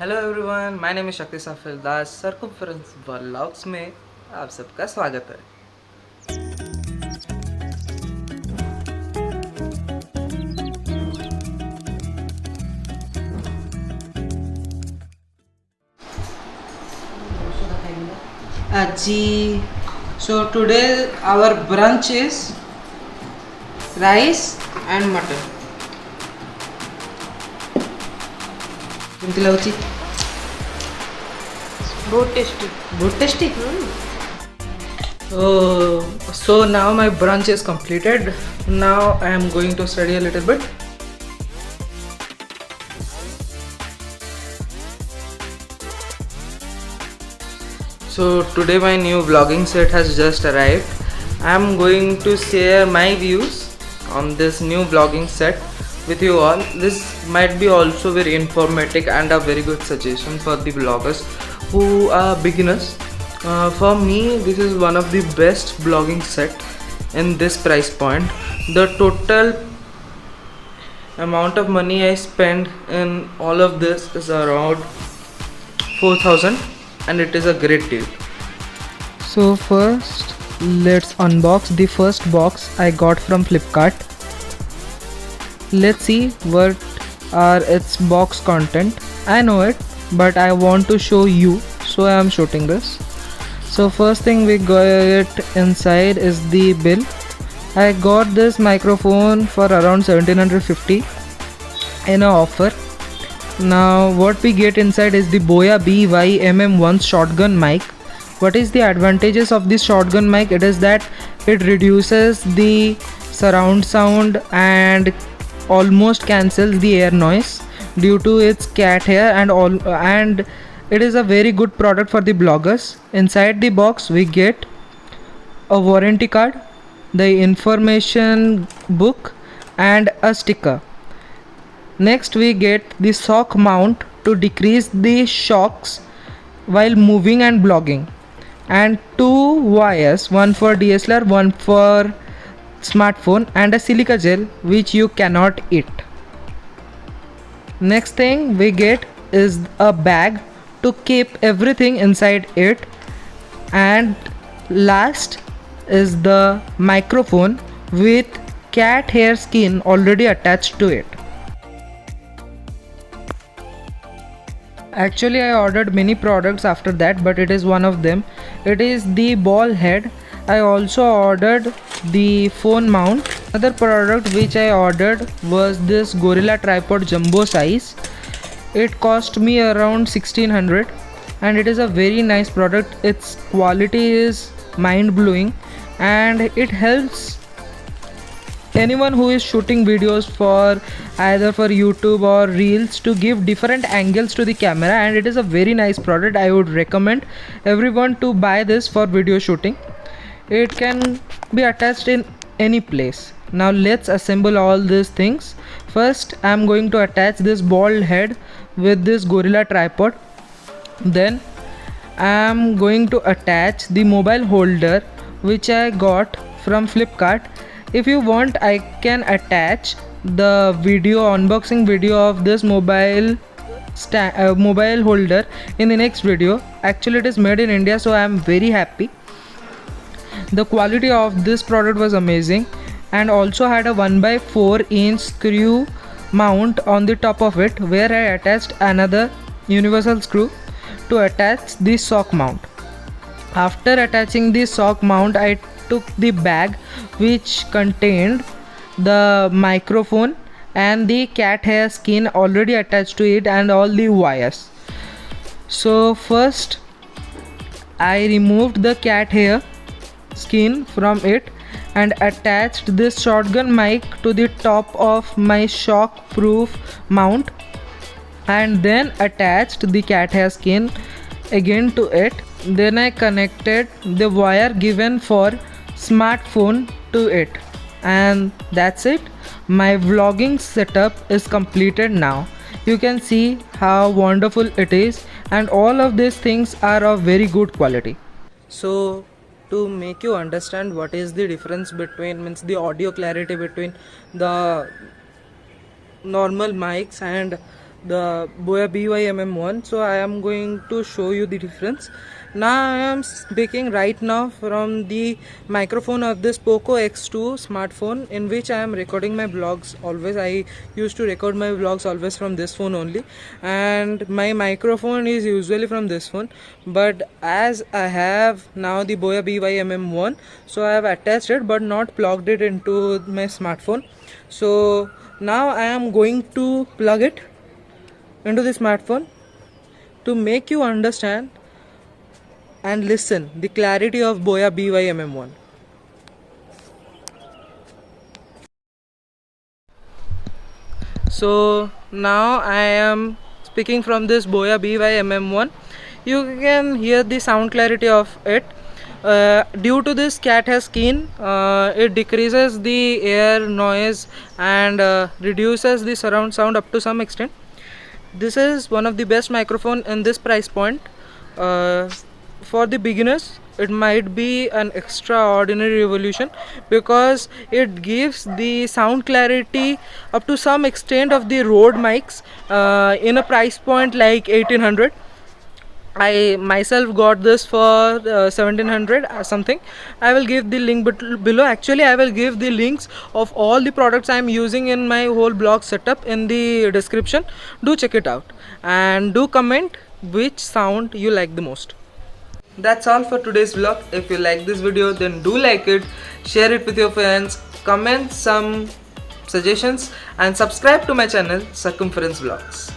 Hello everyone, my name is शक्ति साफिल दास। Circumference vlogs में आप सबका स्वागत है। Aji, so today our brunch is rice and mutton. କେମିତି ଲାଗୁଛି? बहुत tasty. Good tasty. So now my brunch is completed. Now I am going to study a little bit. So today my new vlogging set has just arrived. I am going to share my views on this new vlogging set with you all. This might be also very informative and a very good suggestion for the vloggers who are beginners. For me, this is one of the best vlogging set in this price point. The total amount of money I spend in all of this is around 4,000 and it is a great deal. So first let's unbox the first box I got from Flipkart. Let's see what are its box content. I know it, but I want to show you, so I am shooting this. So first thing we got inside is the bill. I got this microphone for around 1750 in a offer. Now what we get inside is the Boya BY-MM1 shotgun mic. What is the advantages of this shotgun mic? It is that it reduces the surround sound and almost cancels the air noise due to its cat hair and it is a very good product for the bloggers. Inside the box we get a warranty card, the information book and a sticker. Next we get the shock mount to decrease the shocks while moving and blogging, and two wires, one for DSLR, one for smartphone, and a silica gel which you cannot eat. Next thing we get is a bag to keep everything inside it, and last is the microphone with cat hair skin already attached to it. Actually I ordered many products after that, but it is one of them. It is the ball head. I also ordered the phone mount. Another product which I ordered was this Gorilla tripod jumbo size. It cost me around 1600 and it is a very nice product. Its quality is mind blowing and it helps anyone who is shooting videos for either for YouTube or Reels to give different angles to the camera, and it is a very nice product. I would recommend everyone to buy this for video shooting. It can be attached in any place. Now let's assemble all these things. First I am going to attach this ball head with this Gorilla tripod. Then I am going to attach the mobile holder which I got from Flipkart. If you want, I can attach the unboxing video of this mobile holder in the next video. Actually it is made in India, so I am very happy. The quality of this product was amazing, and also had a 1/4-inch screw mount on the top of it, where I attached another universal screw to attach the shock mount. After attaching the shock mount, I took the bag which contained the microphone and the cat hair skin already attached to it and all the wires. So first I removed the cat hair skin from it and attached this shotgun mic to the top of my shock proof mount, and then attached the cat hair skin again to it. Then I connected the wire given for smartphone to it, and that's it. My vlogging setup is completed now. You can see how wonderful it is, and all of these things are of very good quality. So to make you understand what is the difference between, means the audio clarity between the normal mics and the Boya BY-MM1. So I am going to show you the difference. Now I am speaking right now from the microphone of this Poco X2 smartphone, in which I am recording my vlogs always. I used to record my vlogs always from this phone only, and my microphone is usually from this phone. But as I have now the Boya BY-MM1, so I have attached it but not plugged it into my smartphone. So now I am going to plug it into the smartphone to make you understand and listen the clarity of Boya BY-MM1. So now I am speaking from this Boya BY-MM1. You can hear the sound clarity of it. Due to this cat has skin, it decreases the air noise and reduces the surround sound up to some extent. This is one of the best microphone in this price point. For the beginners, it might be an extraordinary revolution because it gives the sound clarity up to some extent of the Rode mics in a price point like 1800. I myself got this for 1700 something. I will give the link below. Actually, I will give the links of all the products I am using in my whole blog setup in the description. Do check it out and do comment which sound you like the most. That's all for today's vlog. If you like this video, then do like it, share it with your friends, comment some suggestions and subscribe to my channel Circumference Vlogs.